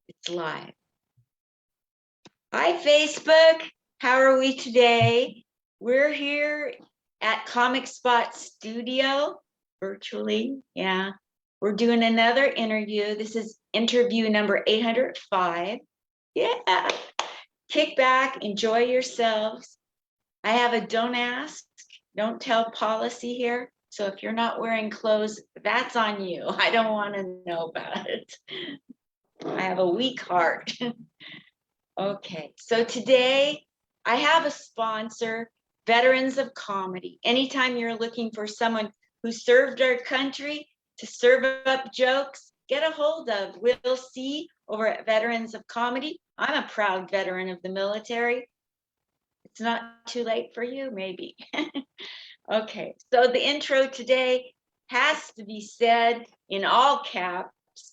It's live. Hi, Facebook. How are we today? We're here at Comic Spot Studio, virtually. Yeah. We're doing another interview. This is interview number 805. Yeah. Kick back, enjoy yourselves. I have a don't ask, don't tell policy here. So if you're not wearing clothes, that's on you. I don't want to know about it. I have a weak heart. Okay, so today I have a sponsor, Veterans of Comedy. Anytime you're looking for someone who served our country to serve up jokes, get a hold of Will C over at Veterans of Comedy. I'm a proud veteran of the military. It's not too late for you, maybe. Okay, so the intro today has to be said in all caps,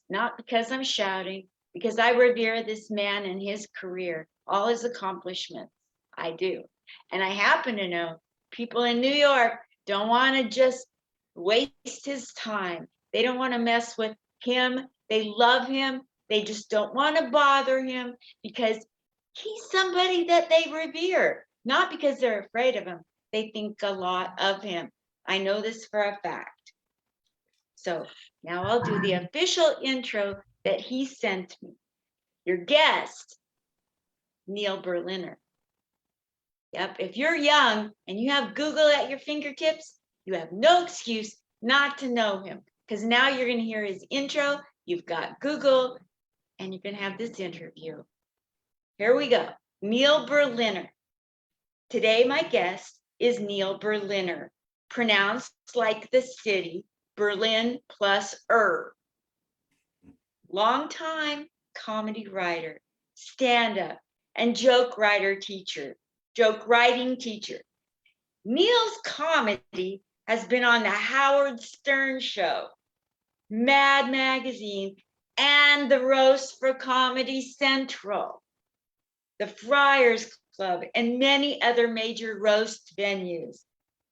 not because I'm shouting, because I revere this man and his career, all his accomplishments. I do. And I happen to know people in New York don't want to just waste his time. They don't want to mess with him. They love him. They just don't want to bother him because he's somebody that they revere, not because they're afraid of him. They think a lot of him. I know this for a fact. So now I'll do the official intro that he sent me. Your guest, Neil Berliner. Yep, if you're young and you have Google at your fingertips, you have no excuse not to know him, because now you're going to hear his intro. You've got Google, and you're going to have this interview. Here we go. Neil Berliner. Today, my guest is Neil Berliner, pronounced like the city, Berlin plus Longtime comedy writer, stand-up, and joke writing teacher. Neil's comedy has been on the Howard Stern Show, Mad Magazine, and the Roast for Comedy Central, the Friars Club, and many other major roast venues.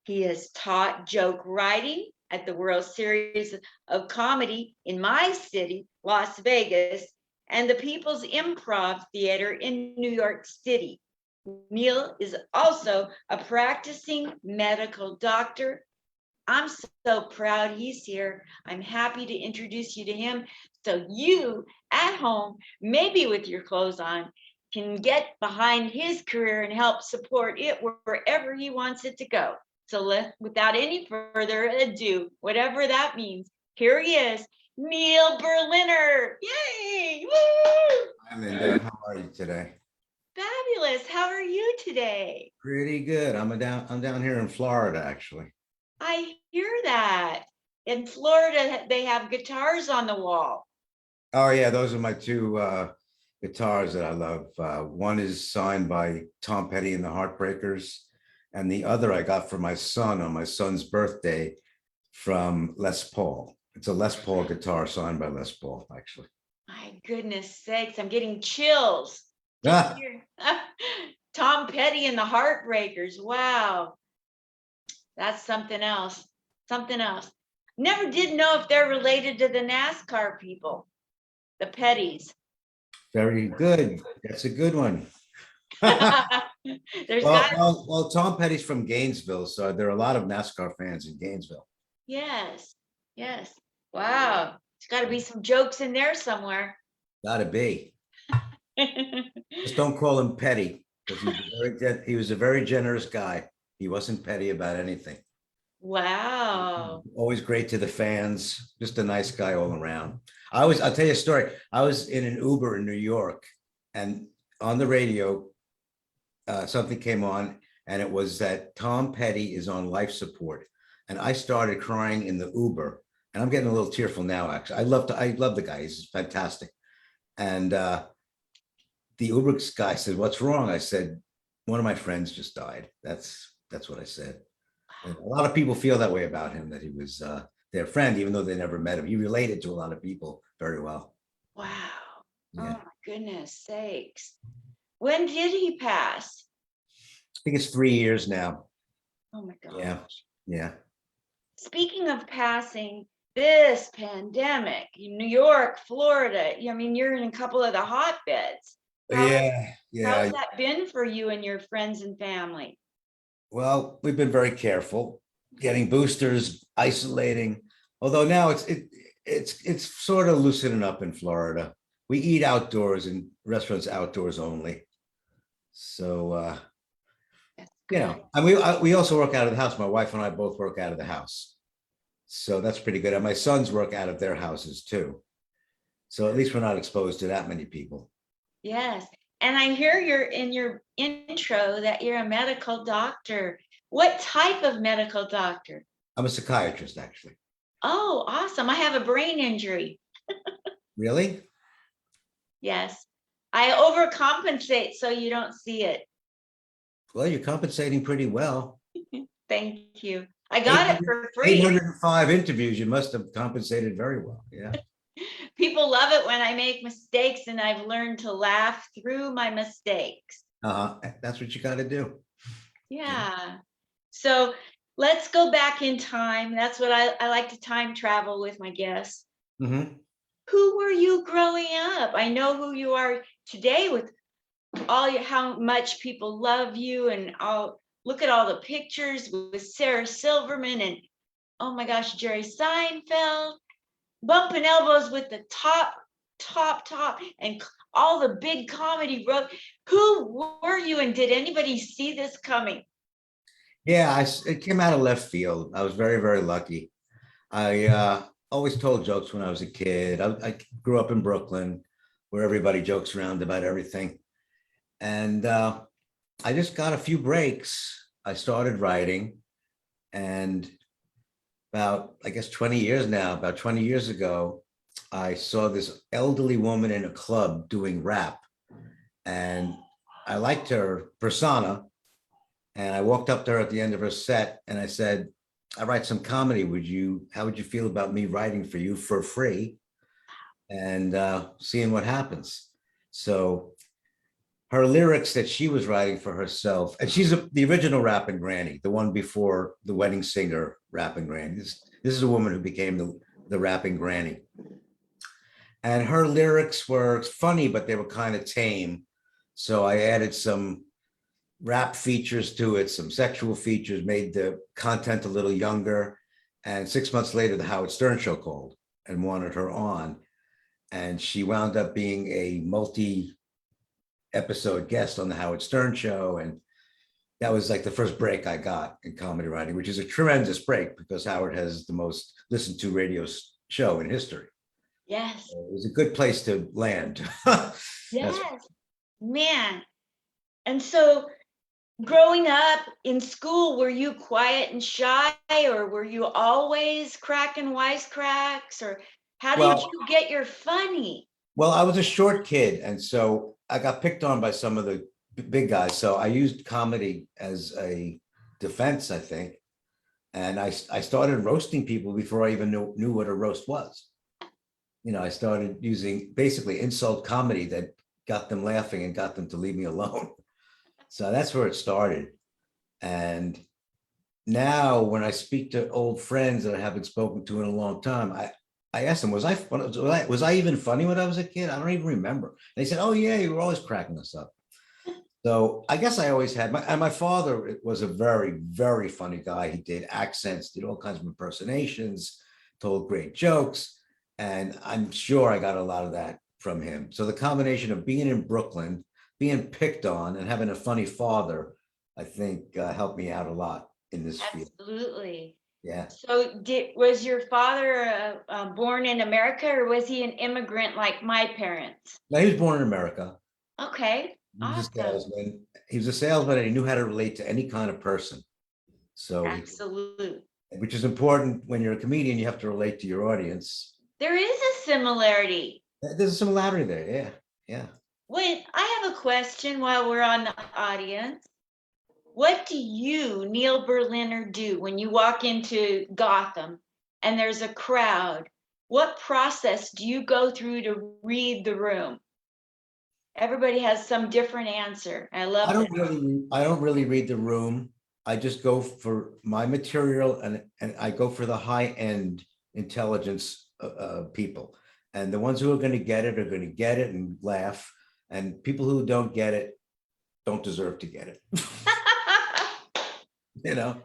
He has taught joke writing at the World Series of Comedy in my city, Las Vegas, and the People's Improv Theater in New York City. Neil is also a practicing medical doctor. I'm so proud he's here. I'm happy to introduce you to him so you at home, maybe with your clothes on, can get behind his career and help support it wherever he wants it to go. So without any further ado, whatever that means, here he is, Neil Berliner. Yay! Woo! Hi, Linda. How are you today? Fabulous. How are you today? Pretty good. I'm down here in Florida, actually. I hear that. In Florida, they have guitars on the wall. Oh yeah, those are my two guitars that I love. One is signed by Tom Petty and the Heartbreakers, and the other I got for my son on my son's birthday from Les Paul. It's a Les Paul guitar signed by Les Paul, actually. My goodness sakes, I'm getting chills. Ah, Tom Petty and the Heartbreakers. Wow. That's something else. Something else. Never did know if they're related to the NASCAR people, the Pettys. very good. That's a good one. There's Well, got well, Tom Petty's from Gainesville, so there are a lot of NASCAR fans in Gainesville. yes. Wow. There's got to be some jokes in there somewhere. Gotta be. Just don't call him petty, because he was a very generous guy. He wasn't petty about anything. Wow. Always great to the fans. Just a nice guy all around. I'll tell you a story. I was in an Uber in New York, and on the radio, something came on, and it was that Tom Petty is on life support, and I started crying in the Uber, and I'm getting a little tearful now. Actually, I love the guy. He's fantastic, and the Uber guy said, "What's wrong?" I said, "One of my friends just died." That's what I said. And a lot of people feel that way about him, that he was their friend, even though they never met him. He related to a lot of people very well. Wow. Yeah. Oh my goodness sakes. When did he pass? I think it's 3 years now. Oh my gosh. Yeah. Speaking of passing, this pandemic, New York, Florida, I mean, you're in a couple of the hotbeds. Yeah, How's yeah. that been for you and your friends and family? Well, we've been very careful, getting boosters, isolating. Although now it's sort of loosening up in Florida. We eat outdoors and restaurants outdoors only. So That's you good. know, and we also work out of the house. My wife and I both work out of the house. So that's pretty good. And my sons work out of their houses too. So at least we're not exposed to that many people. Yes. And I hear you're in your intro that you're a medical doctor. What type of medical doctor? I'm a psychiatrist, actually. Oh, awesome. I have a brain injury. Really? Yes. I overcompensate so you don't see it. Well, you're compensating pretty well. Thank you. I got it for free. 805 interviews. You must have compensated very well. Yeah. People love it when I make mistakes, and I've learned to laugh through my mistakes. That's what you got to do. Yeah. So let's go back in time. That's what I like to time travel with my guests. Mhm. Who were you growing up? I know who you are today with how much people love you, and all look at all the pictures with Sarah Silverman and, oh my gosh, Jerry Seinfeld, bumping elbows with the top, and all the big comedy wrote. Who were you, and did anybody see this coming? Yeah, it came out of left field. I was very, very lucky. I always told jokes when I was a kid. I grew up in Brooklyn, where everybody jokes around about everything. And I just got a few breaks. I started writing, and about, I guess, 20 years now, about 20 years ago, I saw this elderly woman in a club doing rap, and I liked her persona. And I walked up to her at the end of her set and I said, I write some comedy. How would you feel about me writing for you for free and seeing what happens? So her lyrics that she was writing for herself, and she's the original rapping granny, the one before the wedding singer rapping granny. This is a woman who became the rapping granny. And her lyrics were funny, but they were kind of tame. So I added some rap features to it, some sexual features, made the content a little younger. And 6 months later, the Howard Stern show called and wanted her on. And she wound up being a multi-episode guest on the Howard Stern show. And that was like the first break I got in comedy writing, which is a tremendous break because Howard has the most listened to radio show in history. Yes. So it was a good place to land. Yes, man. And so growing up in school, were you quiet and shy, or were you always cracking wisecracks, or how did Well, you get your funny? Well, I was a short kid, and so I got picked on by some of the big guys. So I used comedy as a defense, I think. And I started roasting people before I even knew what a roast was. I started using basically insult comedy that got them laughing and got them to leave me alone. So that's where it started. And now when I speak to old friends that I haven't spoken to in a long time, I asked them, was I even funny when I was a kid? I don't even remember. They said, oh yeah, you were always cracking us up. So I guess I always had my father was a very, very funny guy. He did accents, did all kinds of impersonations, told great jokes. And I'm sure I got a lot of that from him. So the combination of being in Brooklyn, being picked on, and having a funny father, I think helped me out a lot in this field. Absolutely. Yeah. So was your father born in America, or was he an immigrant like my parents? Now, he was born in America. Okay, He was a awesome. salesman. He was a salesman and he knew how to relate to any kind of person. So, Absolutely. which is important when you're a comedian, you have to relate to your audience. There is a similarity. There's a similarity there. Yeah. Yeah. Wait, I have a question while we're on the audience. What do you, Neil Berliner, do when you walk into Gotham and there's a crowd? What process do you go through to read the room? Everybody has some different answer. I love I that. don't really read the room. I just go for my material and I go for the high end intelligence people. And the ones who are going to get it are going to get it and laugh. And people who don't get it don't deserve to get it. You know?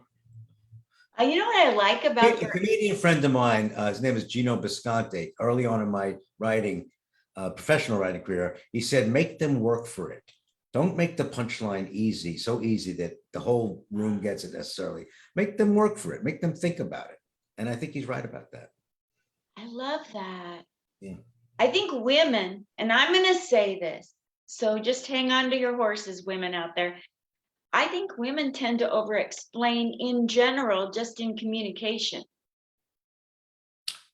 You know what I like about A comedian friend of mine, his name is Gino Bisconte, early on in my writing, professional writing career, he said, make them work for it. Don't make the punchline easy, so easy that the whole room gets it necessarily. Make them work for it. Make them think about it. And I think he's right about that. I love that. Yeah. I think women, and I'm going to say this, so just hang on to your horses, women out there. I think women tend to over-explain in general, just in communication.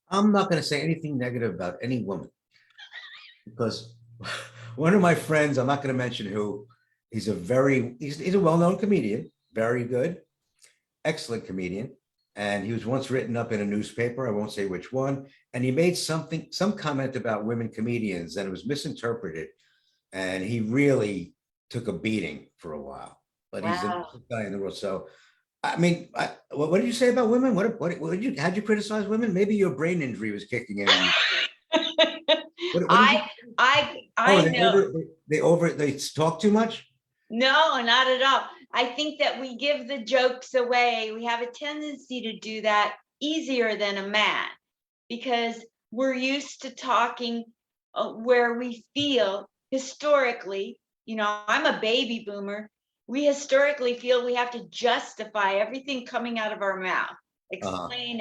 I'm not going to say anything negative about any woman because one of my friends, I'm not going to mention who, he's a well-known comedian, very good, excellent comedian. And he was once written up in a newspaper, I won't say which one, and he made some comment about women comedians and it was misinterpreted. And he really took a beating for a while, but he's a guy in the world. So, I mean, what did you say about women? How'd you criticize women? Maybe your brain injury was kicking in. They talk too much? No, not at all. I think that we give the jokes away. We have a tendency to do that easier than a man because we're used to talking where we feel historically, I'm a baby boomer. We historically feel we have to justify everything coming out of our mouth. Explain.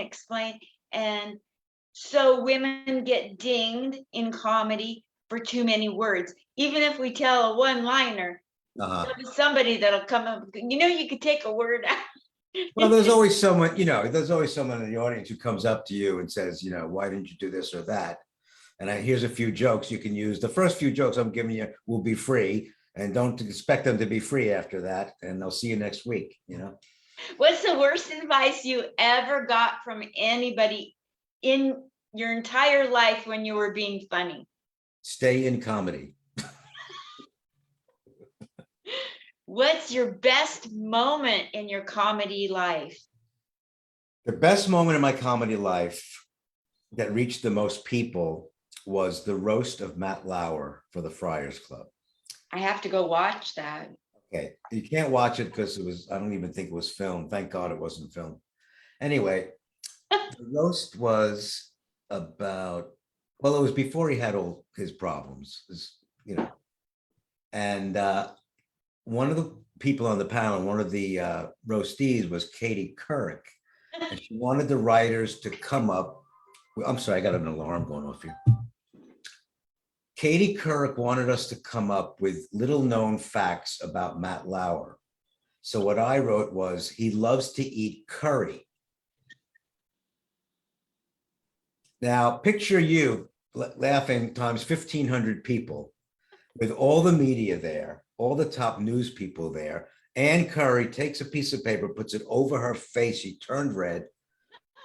And so women get dinged in comedy for too many words. Even if we tell a one-liner, somebody that'll come up, you could take a word out. Well, there's always someone in the audience who comes up to you and says, why didn't you do this or that? And here's a few jokes you can use. The first few jokes I'm giving you will be free, and don't expect them to be free after that. And I'll see you next week, What's the worst advice you ever got from anybody in your entire life when you were being funny? Stay in comedy. What's your best moment in your comedy life? The best moment in my comedy life that reached the most people was the roast of Matt Lauer for the Friars Club. I have to go watch that. Okay, you can't watch it because I don't even think it was filmed. Thank God it wasn't filmed. Anyway, the roast was about, well, it was before he had all his problems, and one of the people on the panel, one of the roastees was Katie Couric, and she wanted the writers to come up. I'm sorry, I got an alarm going off here. Katie Couric wanted us to come up with little known facts about Matt Lauer. So what I wrote was, he loves to eat curry. Now, picture you laughing times 1,500 people with all the media there, all the top news people there. Ann Curry takes a piece of paper, puts it over her face. She turned red.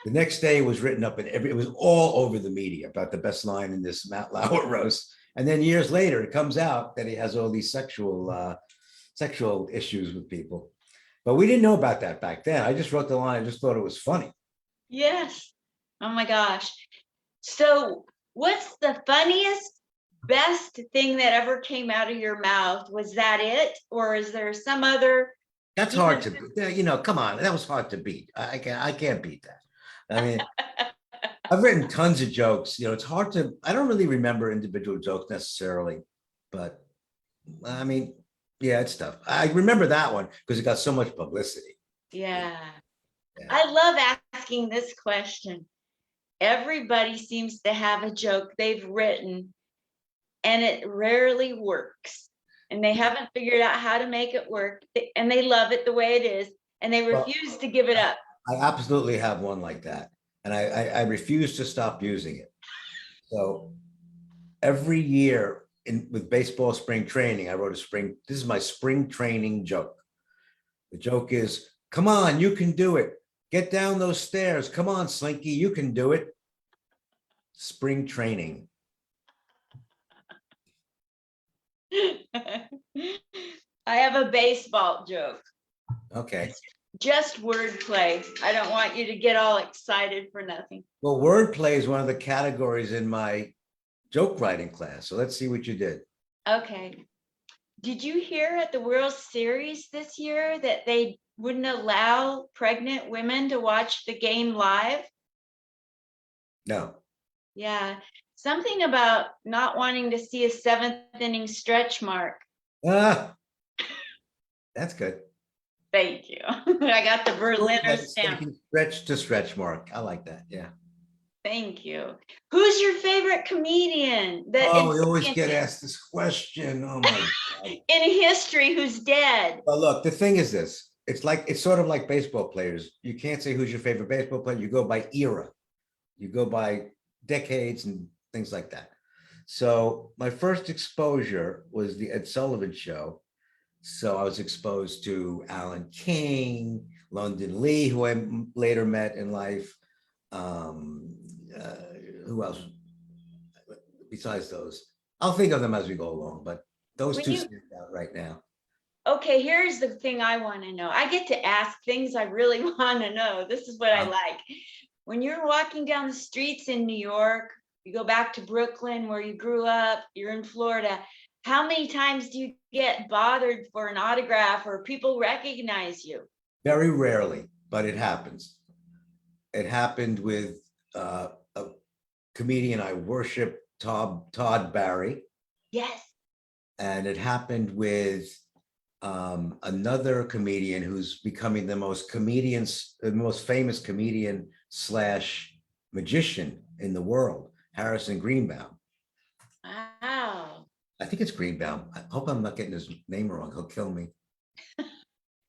The next day it was written up it was all over the media about the best line in this Matt Lauer roast. And then years later, it comes out that he has all these sexual issues with people. But we didn't know about that back then. I just wrote the line. I just thought it was funny. Yes. Oh my gosh. So what's the funniest, best thing that ever came out of your mouth? Was that it? Or is there some other? That's hard to beat. Come on. That was hard to beat. I can't beat that. I mean, I've written tons of jokes. It's hard I don't really remember individual jokes necessarily, but I mean, yeah, it's tough. I remember that one because it got so much publicity. Yeah. I love asking this question. Everybody seems to have a joke they've written and it rarely works. And they haven't figured out how to make it work. And they love it the way it is. And they refuse to give it up. I absolutely have one like that. And I refuse to stop using it. So every year with baseball spring training, I wrote this is my spring training joke. The joke is, come on, you can do it. Get down those stairs. Come on, Slinky, you can do it. Spring training. I have a baseball joke. Okay. Just wordplay. I don't want you to get all excited for nothing. Well, wordplay is one of the categories in my joke writing class. So let's see what you did. Okay. Did you hear at the World Series this year that they wouldn't allow pregnant women to watch the game live? No. Yeah. Something about not wanting to see a seventh inning stretch mark. Ah, that's good. Thank you. I got the Berliner It's stamp. taking stretch to stretch mark. I like that. Yeah. Thank you. Who's your favorite comedian that Oh, we always get asked this question. Oh my God. in history who's dead? Well, look, the thing is this. It's sort of like baseball players. You can't say who's your favorite baseball player. You go by era. You go by decades and things like that. So my first exposure was the Ed Sullivan Show. So I was exposed to Alan King, London Lee, who I later met in life. Um, who else? Besides those, I'll think of them as we go along, but those When two you stand out right now. Okay, here's the thing I want to know. I get to ask things I really want to know. This is what I like. When you're walking down the streets in New York, you go back to Brooklyn where you grew up, you're in Florida. How many times do you get bothered for an autograph or people recognize you? Very rarely, but it happens. It happened with a comedian I worship, Todd Barry, Yes. and it happened with another comedian who's becoming the most famous comedian slash magician in the world, Harrison Greenbaum. Wow. I think it's Greenbaum. I hope I'm not getting his name wrong. He'll kill me.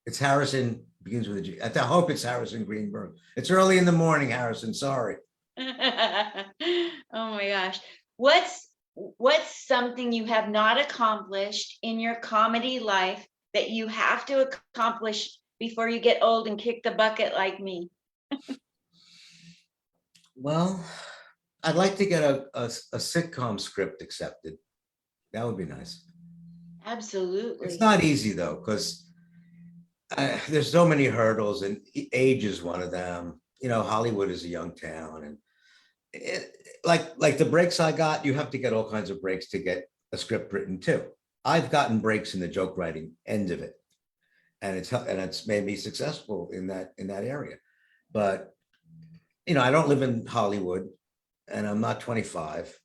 It's Harrison, begins with a G. I hope it's Harrison Greenberg. It's early in the morning, Harrison. Sorry. Oh my gosh. What's something you have not accomplished in your comedy life that you have to accomplish before you get old and kick the bucket like me? Well, I'd like to get a sitcom script accepted. That would be nice. Absolutely. It's not easy though, because there's so many hurdles, and age is one of them. You know, Hollywood is a young town, and like the breaks I got, you have to get all kinds of breaks to get a script written too. I've gotten breaks in the joke writing end of it, and it's made me successful in that area. But you know, I don't live in Hollywood, and I'm not 25,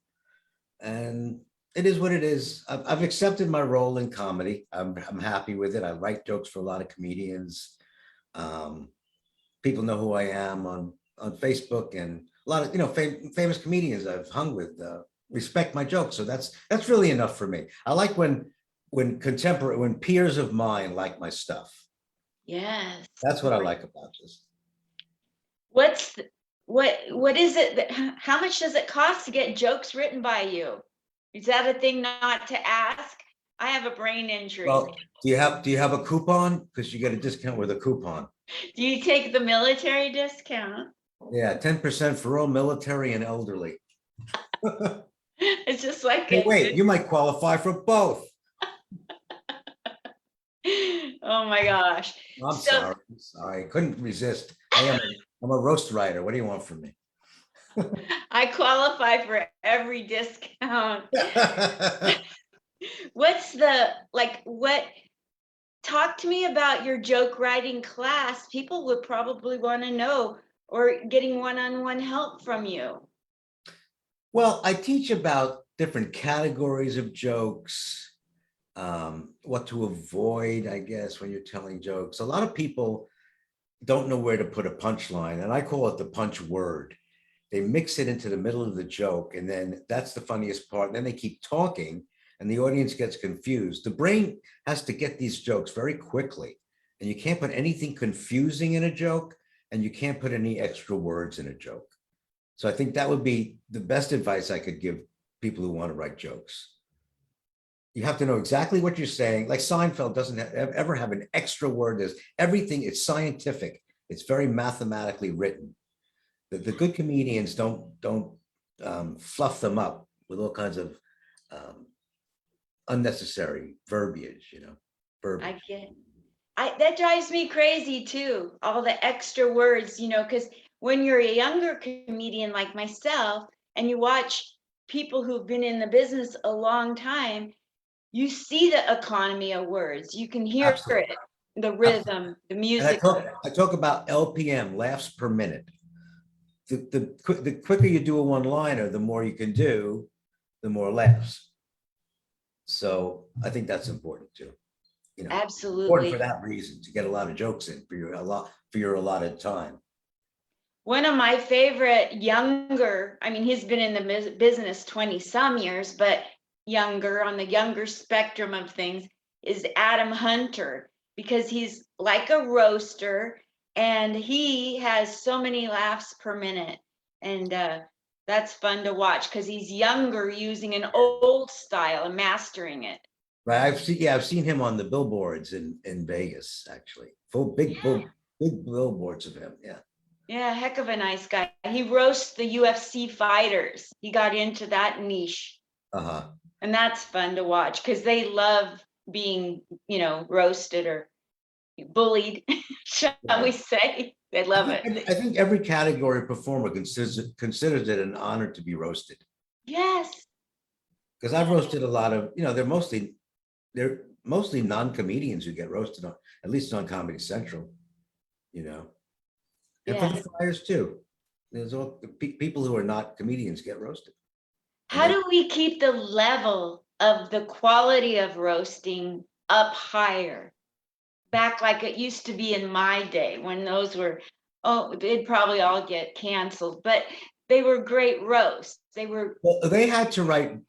and it is what it is. I've accepted my role in comedy. I'm happy with it. I write jokes for a lot of comedians. People know who I am on Facebook, and a lot of famous comedians I've hung with respect my jokes. So that's really enough for me. I like when peers of mine like my stuff. Yes. That's what I like about this. What is it that, how much does it cost to get jokes written by you? Is that a thing not to ask? I have a brain injury. Well, do you have a coupon? Because you get a discount with a coupon. Do you take the military discount? Yeah, 10% for all military and elderly. It's just like Hey, wait, you might qualify for both. Oh my gosh. I'm sorry. I couldn't resist. I'm a roast writer. What do you want from me? I qualify for every discount. Talk to me about your joke writing class. People would probably want to know, or getting one-on-one help from you. Well, I teach about different categories of jokes, what to avoid, I guess, when you're telling jokes. A lot of people don't know where to put a punchline, and I call it the punch word. They mix it into the middle of the joke, and then that's the funniest part. And then they keep talking, and the audience gets confused. The brain has to get these jokes very quickly, and you can't put anything confusing in a joke, and you can't put any extra words in a joke. So I think that would be the best advice I could give people who want to write jokes. You have to know exactly what you're saying. Like Seinfeld doesn't ever have an extra word. There's everything. It's scientific. It's very mathematically written. The good comedians don't fluff them up with all kinds of unnecessary verbiage. I get That drives me crazy too. All the extra words, because when you're a younger comedian like myself and you watch people who've been in the business a long time, you see the economy of words. You can hear Absolutely. it, the Absolutely. rhythm, the And I music. talk about LPM, laughs per minute. The quicker you do a one-liner, the more you can do, the more laughs. So I think that's important too. Important for Absolutely. that reason, to get a lot of jokes in for your allotted time. One of my favorite younger, I mean, he's been in the business 20 some years, but younger, on the younger spectrum of things, is Adam Hunter, because he's like a roaster and he has so many laughs per minute. And that's fun to watch because he's younger, using an old style and mastering it. Right. I've seen him on the billboards in Vegas, actually. Big billboards of him. Yeah. Yeah, heck of a nice guy. He roasts the UFC fighters. He got into that niche. Uh-huh. And that's fun to watch because they love being, roasted or bullied, shall we Right. say. They love it. I think every category performer considers it an honor to be roasted. Yes. Because I've roasted a lot of, they're mostly non-comedians who get roasted on, at least on Comedy Central, you know. And for Yeah. the flyers too. There's all people who are not comedians get roasted. And How do we keep the level of the quality of roasting up higher? Back like it used to be in my day when those were, oh, they'd probably all get canceled, but they were great roasts. They were, well, they had to write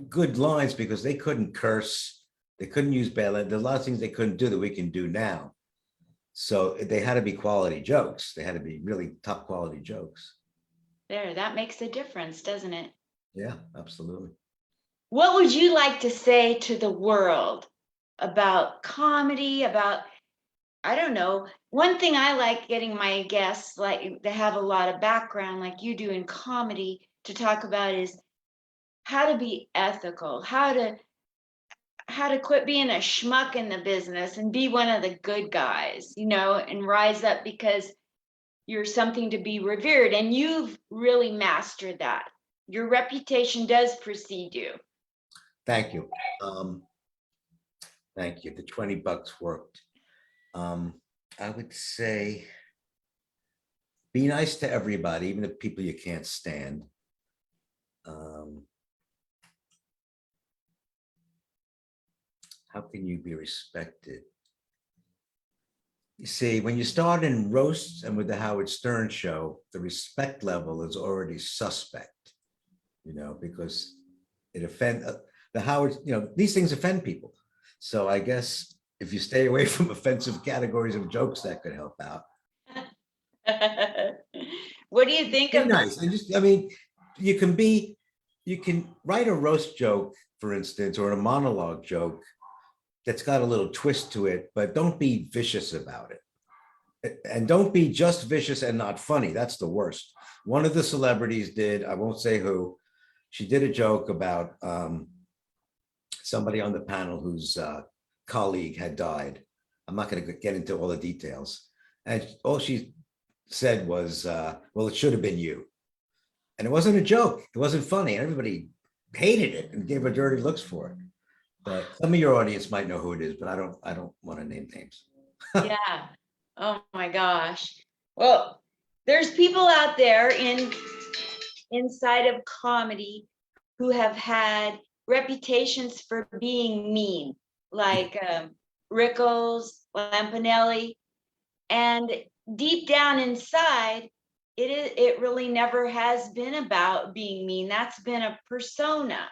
good lines because they couldn't curse. They couldn't use bad language. There's a lot of things they couldn't do that we can do now. So they had to be quality jokes. They had to be really top quality jokes. that makes a difference, doesn't it? Yeah, absolutely. What would you like to say to the world about comedy, about, I don't know. One thing I like getting my guests, like they have a lot of background like you do in comedy, to talk about is how to be ethical, how to quit being a schmuck in the business and be one of the good guys, and rise up because you're something to be revered, and you've really mastered that. Your reputation does precede you. Thank you. Thank you. The $20 worked. I would say be nice to everybody, even the people you can't stand. How can you be respected? You see, when you start in roasts and with the Howard Stern show, the respect level is already suspect, because it offends the Howard, these things offend people. So I guess if you stay away from offensive categories of jokes, that could help out. What do you think Be of nice. You can write a roast joke, for instance, or a monologue joke that's got a little twist to it, but don't be vicious about it. And don't be just vicious and not funny. That's the worst. One of the celebrities did, I won't say who, she did a joke about somebody on the panel whose colleague had died. I'm not going to get into all the details. And all she said was, well, it should have been you. And it wasn't a joke. It wasn't funny. Everybody hated it and gave her dirty looks for it. But some of your audience might know who it is, but I don't want to name names. Yeah. Oh my gosh. Well, there's people out there inside of comedy who have had reputations for being mean, like Rickles, Lampanelli, and deep down inside, it really never has been about being mean. That's been a persona.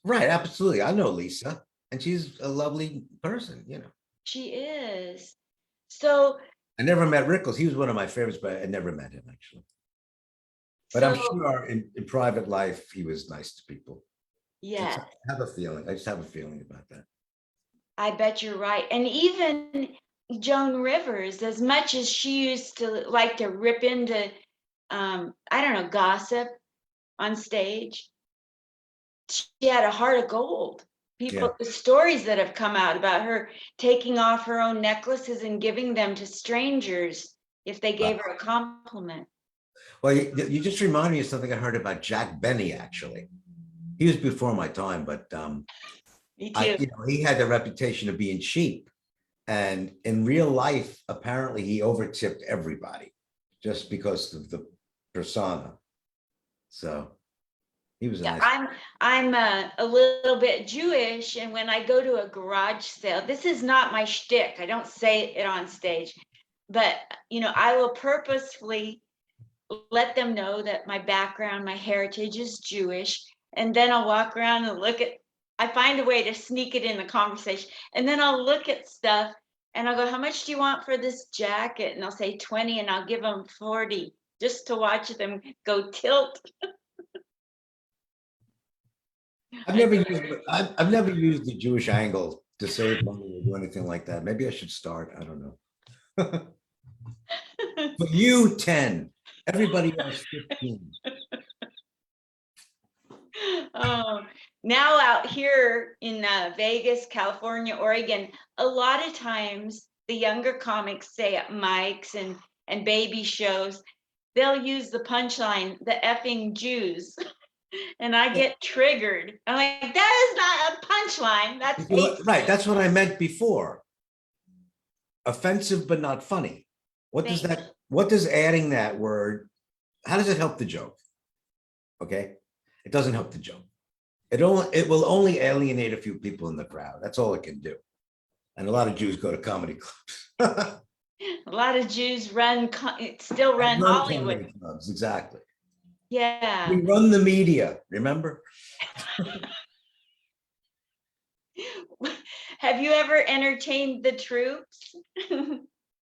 Right, absolutely. I know Lisa, and she's a lovely person. She is. So, I never met Rickles. He was one of my favorites, but I never met him actually. But I'm so sure in private life, he was nice to people. yeah, I have a feeling. I just have a feeling about that. I bet you're right. And even Joan Rivers, as much as she used to like to rip into, I don't know, gossip on stage, she had a heart of gold. people, the stories that have come out about her taking off her own necklaces and giving them to strangers if they gave her a compliment. Well, you just reminded me of something I heard about Jack Benny, actually. He was before my time, but Me too. he had the reputation of being cheap. And in real life, apparently he overtipped everybody just because of the persona. So he was a Yeah, nice. I'm a little bit Jewish, and when I go to a garage sale, this is not my shtick. I don't say it on stage, but I will purposefully let them know that my background, my heritage is Jewish, and then I'll walk around and look at. I find a way to sneak it in the conversation, and then I'll look at stuff, and I'll go, "How much do you want for this jacket?" And they'll say 20, and I'll give them 40 just to watch them go tilt. I've never used the Jewish angle to save money or do anything like that. Maybe I should start. I don't know. For you, 10. Everybody else, 15. Oh, now out here in Vegas, California, Oregon, a lot of times the younger comics say at mics and baby shows, they'll use the punchline, "the effing Jews." And I get triggered. I'm like, that is not a punchline. That's hate. Right, that's what I meant before. Offensive, but not funny. What does adding that word, how does it help the joke? Okay, it doesn't help the joke. It will only alienate a few people in the crowd. That's all it can do. And a lot of Jews go to comedy clubs. A lot of Jews still run Hollywood. Comedy clubs, exactly. Yeah. We run the media, remember? Have you ever entertained the troops?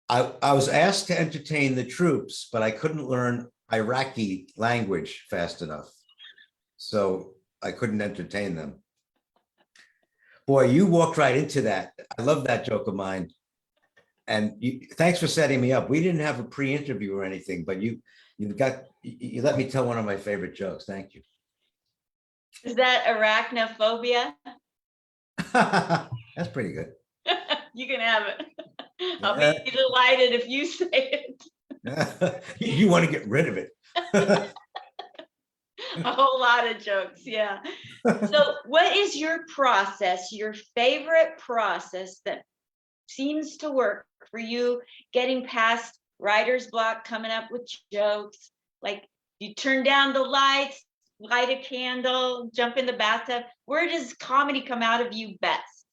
I was asked to entertain the troops, but I couldn't learn Iraqi language fast enough. So I couldn't entertain them. Boy, you walked right into that. I love that joke of mine. And thanks for setting me up. We didn't have a pre-interview or anything, but you let me tell one of my favorite jokes. Thank you. Is that arachnophobia? That's pretty good. You can have it. I'll be delighted if you say it. You want to get rid of it. A whole lot of jokes, yeah. So what is your process, your favorite process that seems to work for you getting past writer's block, coming up with jokes? Like, you turn down the lights, light a candle, jump in the bathtub. Where does comedy come out of you best?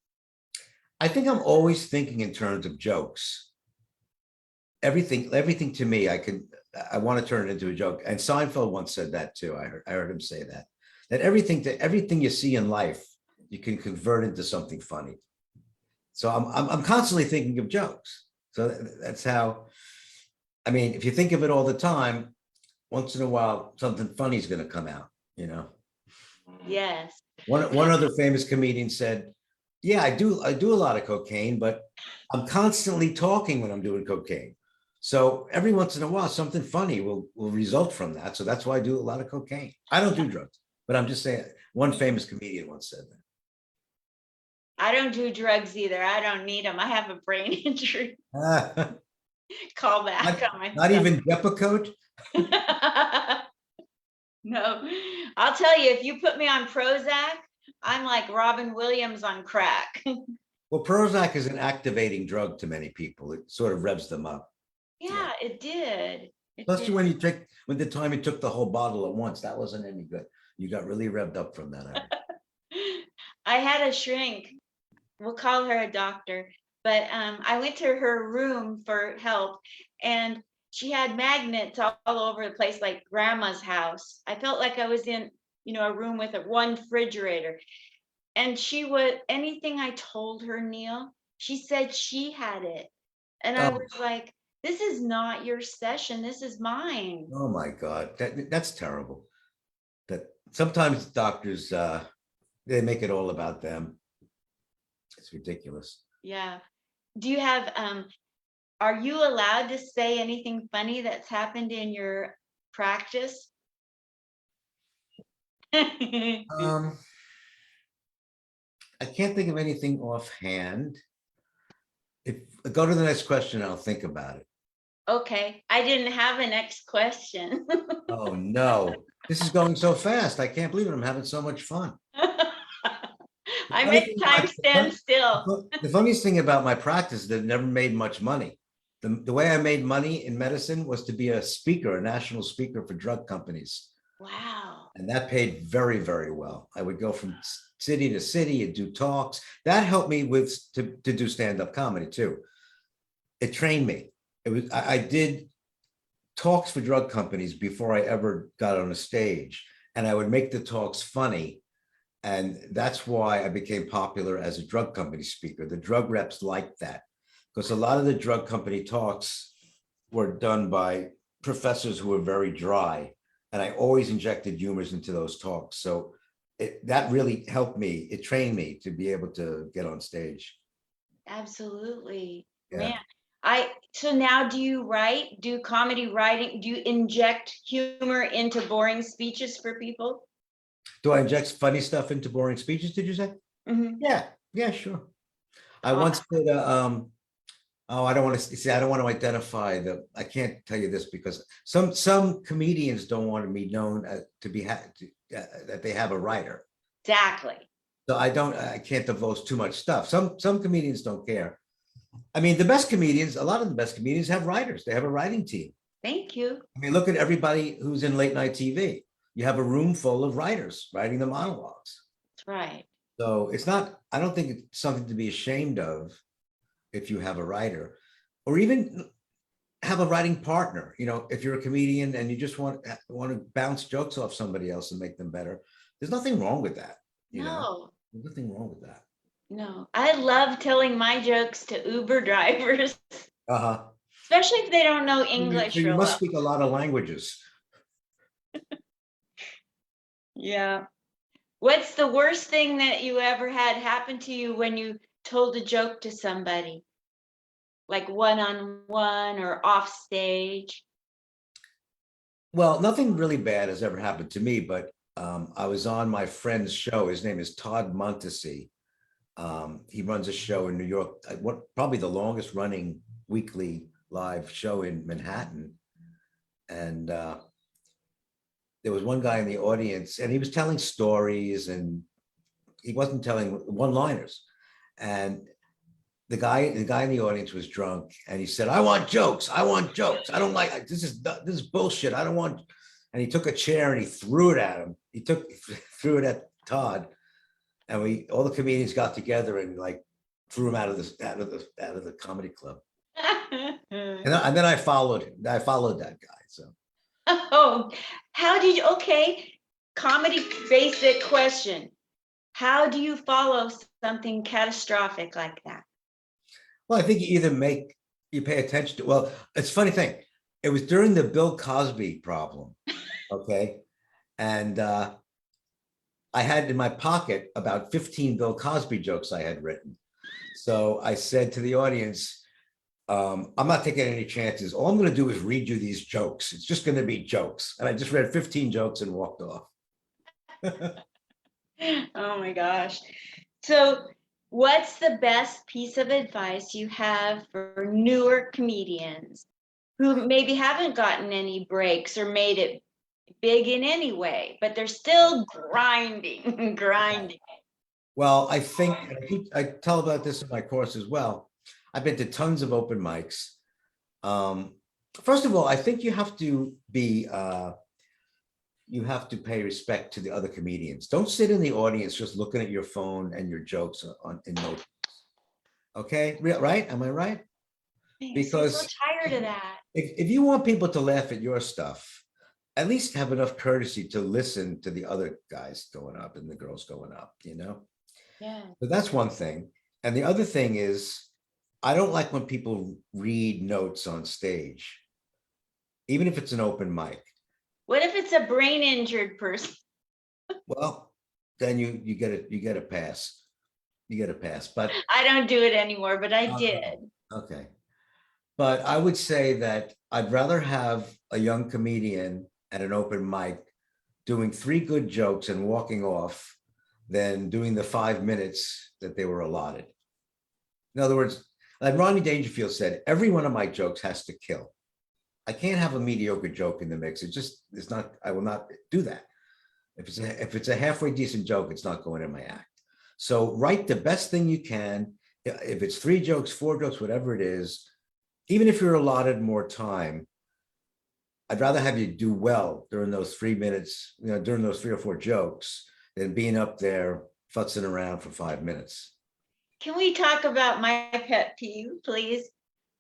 I think I'm always thinking in terms of jokes. Everything to me, I want to turn it into a joke. And Seinfeld once said that too. I heard him say that everything you see in life, you can convert into something funny. So I'm constantly thinking of jokes. So that's how, I mean, if you think of it all the time, once in a while, something funny is going to come out, Yes. One other famous comedian said, yeah, I do a lot of cocaine, but I'm constantly talking when I'm doing cocaine. So every once in a while, something funny will result from that. So that's why I do a lot of cocaine. I don't do drugs, but I'm just saying, one famous comedian once said that. I don't do drugs either. I don't need them. I have a brain injury. Call back on my not even Depakote? No, I'll tell you, if you put me on Prozac, I'm like Robin Williams on crack. Well, Prozac is an activating drug to many people. It sort of revs them up. Yeah, it did. Especially when the time you took the whole bottle at once, that wasn't any good. You got really revved up from that. I had a shrink. We'll call her a doctor, but I went to her room for help, and she had magnets all over the place, like grandma's house. I felt like I was in, a room with one refrigerator. And anything I told her, Neil, she said she had it. And I was like, this is not your session. This is mine. Oh my God, that's terrible. That sometimes doctors, they make it all about them. It's ridiculous. Yeah. Do you have, are you allowed to say anything funny that's happened in your practice? I can't think of anything offhand. If go to the next question, I'll think about it. Okay, I didn't have a next question. Oh no, this is going so fast. I can't believe it. I'm having so much fun. The I funny make thing time stand still. the funniest thing about my practice is that I never made much money. The way I made money in medicine was to be a speaker, a national speaker for drug companies. Wow. And that paid very, very well. I would go from city to city and do talks. That helped me to do stand-up comedy too. It trained me. I did talks for drug companies before I ever got on a stage, and I would make the talks funny. And that's why I became popular as a drug company speaker. The drug reps liked that because a lot of the drug company talks were done by professors who were very dry. And I always injected humors into those talks. So that really helped me. It trained me to be able to get on stage. Absolutely. Yeah. Man, so now do you write, do comedy writing, do you inject humor into boring speeches for people? Do I inject funny stuff into boring speeches, did you say? Mhm. Yeah, yeah, sure. I Aw- once did oh, I don't want to see, I don't want to identify I can't tell you this because some comedians don't want to be known to be that they have a writer. Exactly. So I can't divulge too much stuff. Some comedians don't care. I mean, the best comedians, a lot of the best comedians have writers. They have a writing team. Thank you. I mean, look at everybody who's in late night TV. You have a room full of writers writing the monologues. That's right. So it's not, I don't think it's something to be ashamed of if you have a writer or even have a writing partner. You know, if you're a comedian and you just want to bounce jokes off somebody else and make them better, there's nothing wrong with that. You know, No, there's nothing wrong with that. no. I love telling my jokes to Uber drivers, Uh-huh. especially if they don't know So English you real must well. speak a lot of languages. Yeah. What's the worst thing that you ever had happen to you when you told a joke to somebody? Like one-on-one or off stage? Well, nothing really bad has ever happened to me, but I was on my friend's show. His name is Todd Montesi. He runs a show in New York, probably the longest running weekly live show in Manhattan. And there was one guy in the audience, and he was telling stories, and he wasn't telling one-liners. And the guy in the audience was drunk, and he said, "I want jokes. I want jokes. I don't like this is bullshit. I don't want." And he took a chair and he threw it at him. Threw it at Todd, and all the comedians got together and like threw him out of the comedy club. And then I followed him. I followed that guy. So Oh, okay, comedy basic question. How do you follow something catastrophic like that? well, I think you pay attention to. Well, it's a funny thing. It was during the Bill Cosby problem. Okay, and I had in my pocket about 15 Bill Cosby jokes I had written. So I said to the audience, I'm not taking any chances. All I'm going to do is read you these jokes. It's just going to be jokes. And I just read 15 jokes and walked off. Oh my gosh. So, what's the best piece of advice you have for newer comedians who maybe haven't gotten any breaks or made it big in any way, but they're still grinding, grinding? Well, I think I tell about this in my course as well. I've been to tons of open mics. Um, First of all, I think you have to pay respect to the other comedians. Don't sit in the audience just looking at your phone and your jokes in notes. Okay, right? Am I right? I'm so Because tired of that. if you want people to laugh at your stuff, at least have enough courtesy to listen to the other guys going up and the girls going up, you know? Yeah. But that's one thing. And the other thing is, I don't like when people read notes on stage, even if it's an open mic. What if it's a brain injured person? Well, then you get a pass. You get a pass. But I don't do it anymore, but I did. okay. But I would say that I'd rather have a young comedian at an open mic doing three good jokes and walking off than doing the 5 minutes that they were allotted. In other words, like Rodney Dangerfield said, every one of my jokes has to kill. I can't have a mediocre joke in the mix. It's not, I will not do that. If it's a halfway decent joke, it's not going in my act. So write the best thing you can. If it's 3 jokes, 4 jokes, whatever it is, even if you're allotted more time, I'd rather have you do well during those 3 minutes, during those 3 or 4 jokes than being up there futzing around for 5 minutes. Can we talk about my pet peeve, please?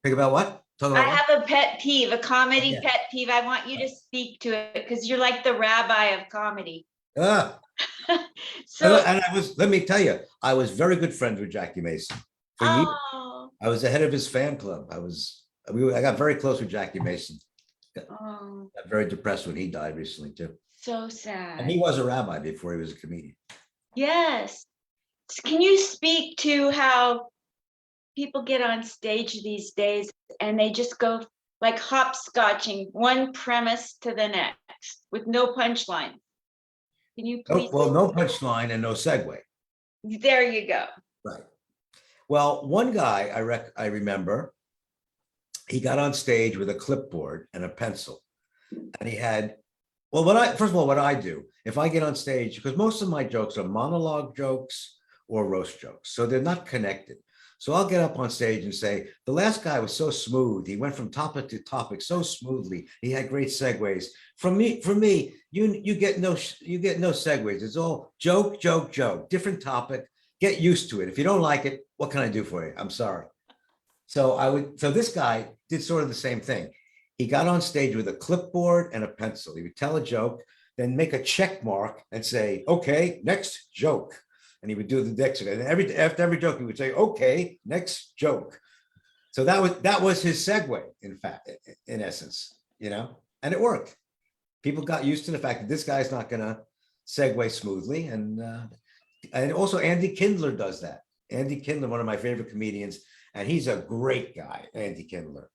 Think about what? Talk I about what? have a pet peeve, a comedy Yeah. pet peeve. I want you to speak to it because you're like the rabbi of comedy. Ah, So, and let me tell you, I was very good friends with Jackie Mason. For years, oh, I was the head of his fan club. I got very close with Jackie Mason. oh, Got very depressed when he died recently too. so And sad. he was a rabbi before he was a comedian. Yes. Can you speak to how people get on stage these days and they just go like hopscotching one premise to the next with no punchline? Can you please? Well, no punchline and no segue. There you go. Right. Well, one guy I remember, he got on stage with a clipboard and a pencil, and he had, well, first of all, what I do, if I get on stage, because most of my jokes are monologue jokes or roast jokes, so they're not connected. So I'll get up on stage and say, the last guy was so smooth. He went from topic to topic so smoothly. He had great segues. For me, you get no segues. It's all joke, joke, joke, different topic. Get used to it. If you don't like it, what can I do for you? I'm sorry. So this guy did sort of the same thing. He got on stage with a clipboard and a pencil. He would tell a joke, then make a check mark and say, okay, next joke. And he would do the next, and after every joke, he would say, okay, next joke. So that was his segue, in fact, in essence, and it worked. People got used to the fact that this guy's not gonna segue smoothly. And also Andy Kindler does that. Andy Kindler, one of my favorite comedians, and he's a great guy, Andy Kindler.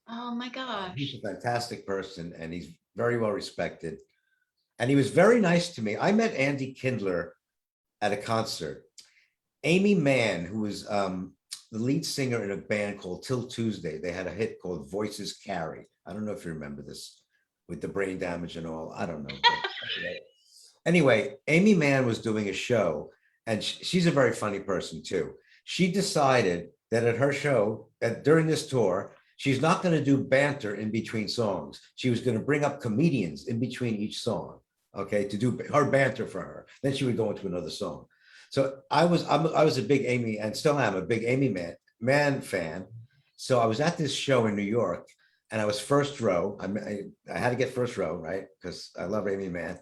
Oh my gosh. He's a fantastic person and he's very well respected. And he was very nice to me. I met Andy Kindler at a concert. Amy Mann, who was the lead singer in a band called Till Tuesday, they had a hit called Voices Carry. I don't know if you remember this, with the brain damage and all. I don't know. Anyway, Amy Mann was doing a show, and she's a very funny person too. She decided that at her show, during this tour, she's not going to do banter in between songs. She was going to bring up comedians in between each song, okay, to do her banter for her. Then she would go into another song. So I was a big Amy, and still am a big Amy Mann fan. So I was at this show in New York, and I was first row. I had to get first row, right? Because I love Amy Mann.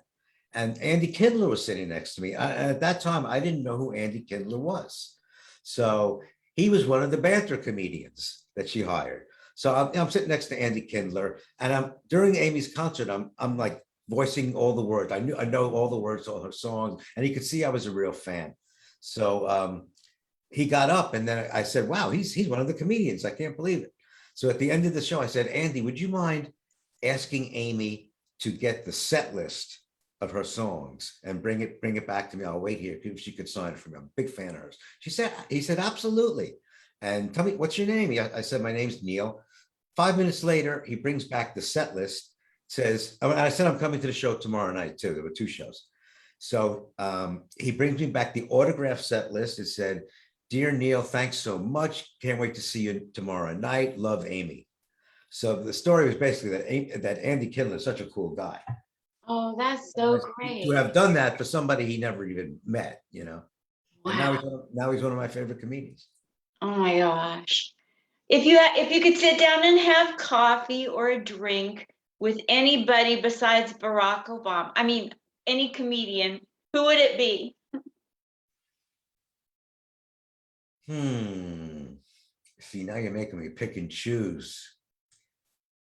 And Andy Kindler was sitting next to me. At that time, I didn't know who Andy Kindler was. So he was one of the banter comedians that she hired. So I'm sitting next to Andy Kindler, and during Amy's concert, I'm like voicing all the words. I know all the words, all her songs, and he could see I was a real fan. So he got up, and then I said, "Wow, he's one of the comedians. I can't believe it." So at the end of the show, I said, "Andy, would you mind asking Amy to get the set list of her songs and bring it back to me? I'll wait here if she could sign it for me. I'm a big fan of hers." He said, "Absolutely." And tell me, what's your name? I said, "My name's Neil." 5 minutes later, he brings back the set list, says, I said, "I'm coming to the show tomorrow night too." There were 2 shows. So he brings me back the autograph set list. It said, "Dear Neil, thanks so much. Can't wait to see you tomorrow night. Love, Amy." So the story was basically that Andy Kindler is such a cool guy. Oh, that's so To great. have done that for somebody he never even met, And Wow. now he's one of my favorite comedians. Oh my gosh. If you could sit down and have coffee or a drink with anybody besides Barack Obama, I mean, any comedian, who would it be? See, now you're making me pick and choose.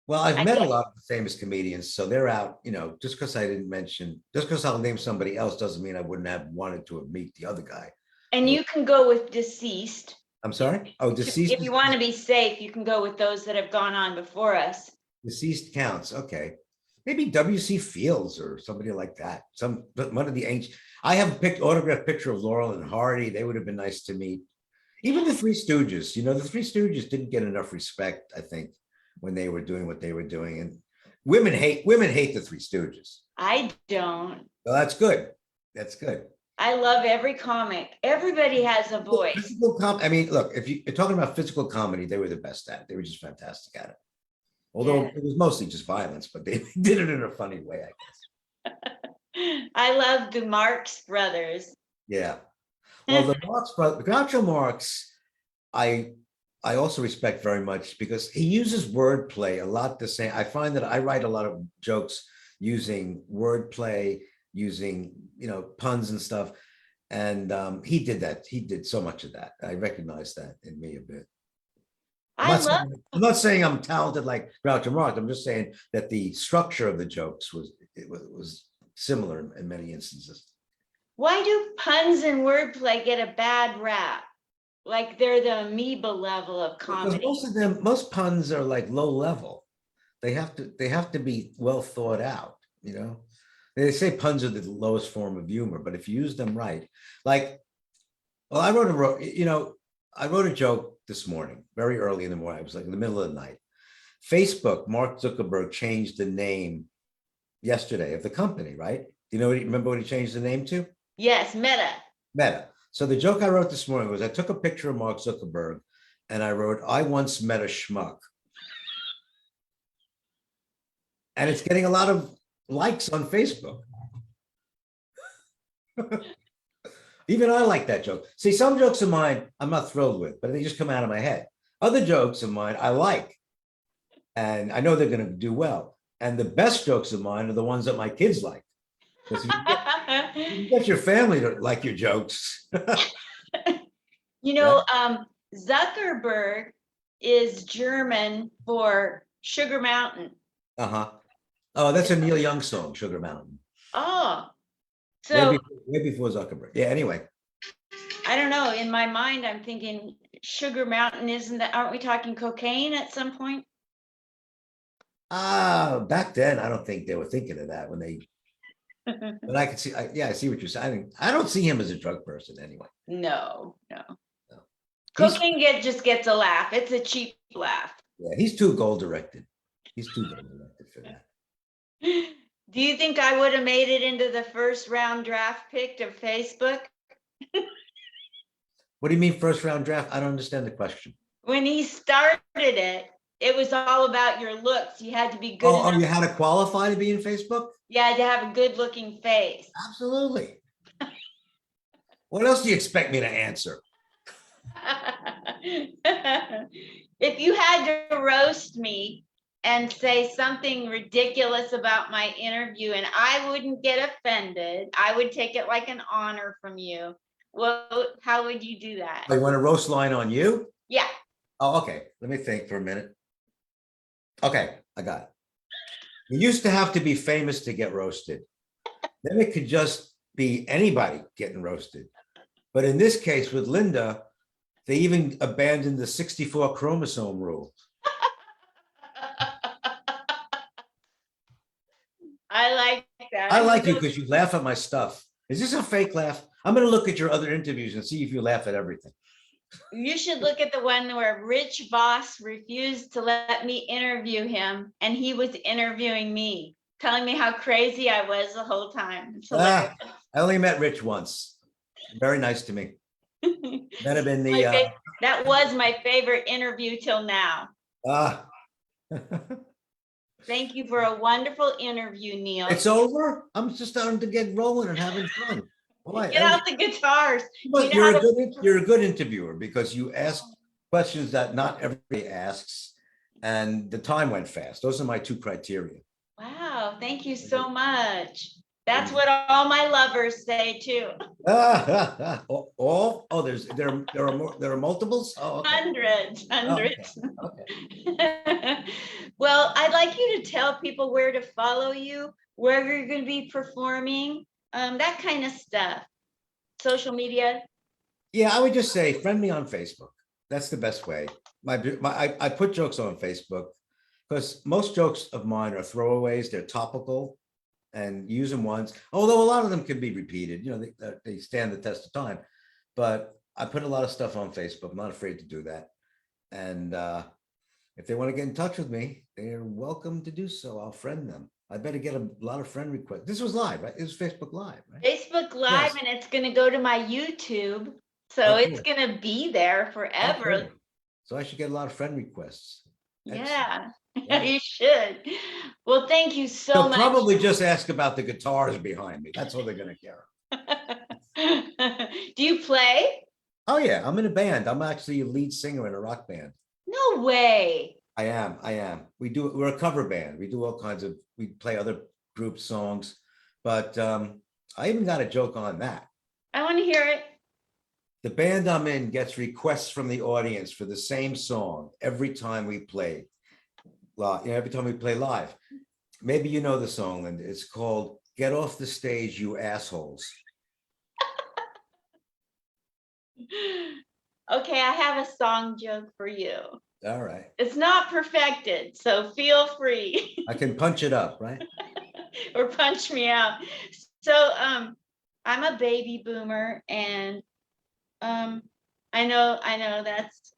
Well, I've I met a guess. lot of famous comedians, so they're out, just because just because I'll name somebody else doesn't mean I wouldn't have wanted to meet the other guy. And you can go with deceased. I'm sorry? Oh, deceased. If you want to be safe, you can go with those that have gone on before us. Deceased counts. Okay. Maybe W.C. Fields or somebody like that. One of the ancient. I have a autographed picture of Laurel and Hardy. They would have been nice to meet. Even the Three Stooges, the Three Stooges didn't get enough respect, I think, when they were doing what they were doing. And women hate the Three Stooges. I don't. Well, that's good. That's good. I love every comic. Everybody has a voice. I mean, look, if you're talking about physical comedy, they were the best at it. They were just fantastic at it. Although Yeah. it was mostly just violence, but they did it in a funny way, I guess. I love the Marx brothers. Yeah. Well, the Marx brother, Groucho Marx, I also respect very much because he uses wordplay a lot the same. I find that I write a lot of jokes using wordplay, using puns and stuff. And he did that. He did so much of that. I recognize that in me a bit. I'm not saying I'm talented like Groucho Marx. I'm just saying that the structure of the jokes was similar in many instances. Why do puns and wordplay get a bad rap? Like they're the amoeba level of comedy. Because most puns are like low level. They have to be well thought out, They say puns are the lowest form of humor, but if you use them right, I wrote a joke this morning, very early in the morning. I was like in the middle of the night. Facebook, Mark Zuckerberg changed the name yesterday of the company, right? Remember what he changed the name to? Yes, Meta. Meta. So the joke I wrote this morning was I took a picture of Mark Zuckerberg and I wrote, I once met a schmuck. And it's getting a lot of likes on Facebook. Even I like that joke. See, some jokes of mine I'm not thrilled with, but they just come out of my head. Other jokes of mine I like. And I know they're going to do well. And the best jokes of mine are the ones that my kids like. You get your family to like your jokes. Zuckerberg is German for Sugar Mountain. Uh-huh. Oh, that's a Neil Young song, Sugar Mountain. Oh, so way before Zuckerberg. Yeah, anyway. I don't know. In my mind, I'm thinking Sugar Mountain, aren't we talking cocaine at some point? Back then, I don't think they were thinking of that when they but I can see, I see what you're saying. I don't see him as a drug person anyway. No. Cocaine just gets a laugh. It's a cheap laugh. Yeah, he's too goal directed. He's too goal directed for that. Do you think I would have made it into the first round draft pick of Facebook? What do you mean first round draft? I don't understand the question. When he started it was all about your looks. You had to be good. Oh, you had to qualify to be in Facebook? You had to have a good looking face. Absolutely. What else do you expect me to answer? If you had to roast me and say something ridiculous about my interview and I wouldn't get offended, I would take it like an honor from you. Well, how would you do that? I want a roast line on you? Yeah. Oh, okay. Let me think for a minute. Okay, I got it. You used to have to be famous to get roasted. Then it could just be anybody getting roasted. But in this case with Linda, they even abandoned the 64 chromosome rule. I like that. I like you because you laugh at my stuff. Is this a fake laugh? I'm going to look at your other interviews and see if you laugh at everything. You should look at the one where Rich Voss refused to let me interview him, and he was interviewing me, telling me how crazy I was the whole time. I only met Rich once. Very nice to me. That have been the. That was my favorite interview till now. Thank you for a wonderful interview, Neil. It's over. I'm just starting to get rolling and having fun. Get out the guitars. You're a good interviewer because you ask questions that not everybody asks, and the time went fast. Those are my two criteria. Wow, thank you so much. That's what all my lovers say too. There are multiples. Oh, okay. Hundreds. Okay. Well, I'd like you to tell people where to follow you, where you're going to be performing. That kind of stuff. Social media. Yeah, I would just say friend me on Facebook. That's the best way. I put jokes on Facebook because most jokes of mine are throwaways. They're topical. and use them once, although a lot of them can be repeated, they stand the test of time. But I put a lot of stuff on Facebook. I'm not afraid to do that. And if they want to get in touch with me, they're welcome to do so. I'll friend them. I better get a lot of friend requests. This was live, right? It was Facebook Live, right? Facebook Live, Yes. and it's going to go to my YouTube. So Oh, it's cool. going to be there forever. Okay. So I should get a lot of friend requests. Yeah, Yeah. you should. Well, thank you so They'll much. probably just ask about the guitars behind me. That's all they're going to care. Do you play? Oh yeah, I'm in a band. I'm actually a lead singer in a rock band. No way. I am. We're a cover band. We do all kinds of, we play other group songs, but I even got a joke on that. I want to hear it. The band I'm in gets requests from the audience for the same song every time we play. Every time we play live. Maybe you know the song, Linda. It's called "Get Off the Stage, You Assholes." Okay, I have a song joke for you. All right. It's not perfected, so feel free. I can punch it up, right? Or punch me out. So I'm a baby boomer, and I know that's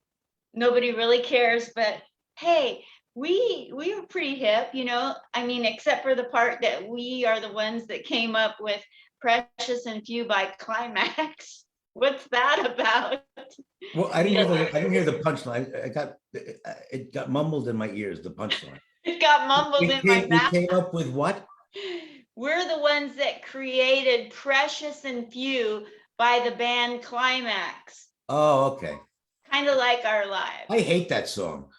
nobody really cares, but hey, we are pretty hip, I mean, except for the part that we are the ones that came up with Precious and Few by Climax. What's that about? Well, I didn't hear the punchline. It got mumbled in my ears, the punchline. It got mumbled in my We mouth. came up with what? We're the ones that created Precious and Few by the band Climax. Oh, okay. Kind of like our lives. I hate that song.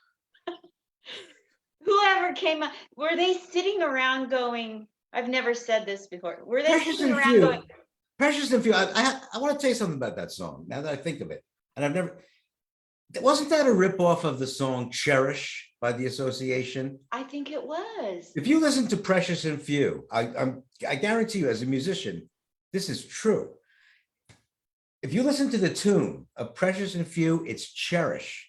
Whoever came up, were they sitting around going, I've never said this before. Were they Precious sitting and around Few. going, Precious and Few. I want to tell you something about that song now that I think of it. And wasn't that a ripoff of the song Cherish by the Association? I think it was. If you listen to Precious and Few, I guarantee you as a musician, this is true. If you listen to the tune of Precious and Few, it's Cherish.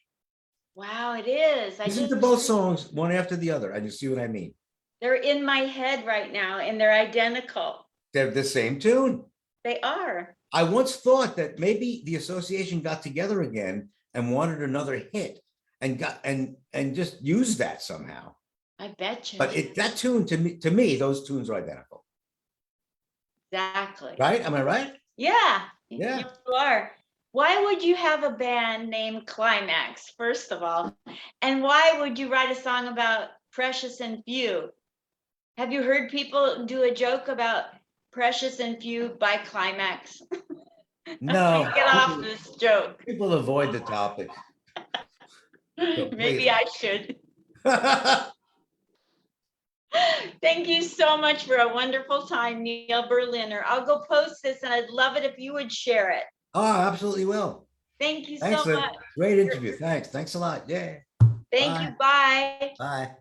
Wow, it is. Listen to both songs one after the other, and you see what I mean. They're in my head right now, and they're identical. They're the same tune. They are. I once thought that maybe the Association got together again and wanted another hit and just used that somehow. I bet you. But that tune to me, those tunes are identical. Exactly. Right? Am I right? Yeah. Yeah. You are. Why would you have a band named Climax, first of all? And why would you write a song about Precious and Few? Have you heard people do a joke about Precious and Few by Climax? No. Get off this joke. People avoid the topic. Maybe I should. Thank you so much for a wonderful time, Neil Berliner. I'll go post this, and I'd love it if you would share it. Oh, absolutely will. Thank you Thanks, so Lynn. much. Great interview. Thanks. Thanks a lot. Yeah. Thank you. Bye. Bye.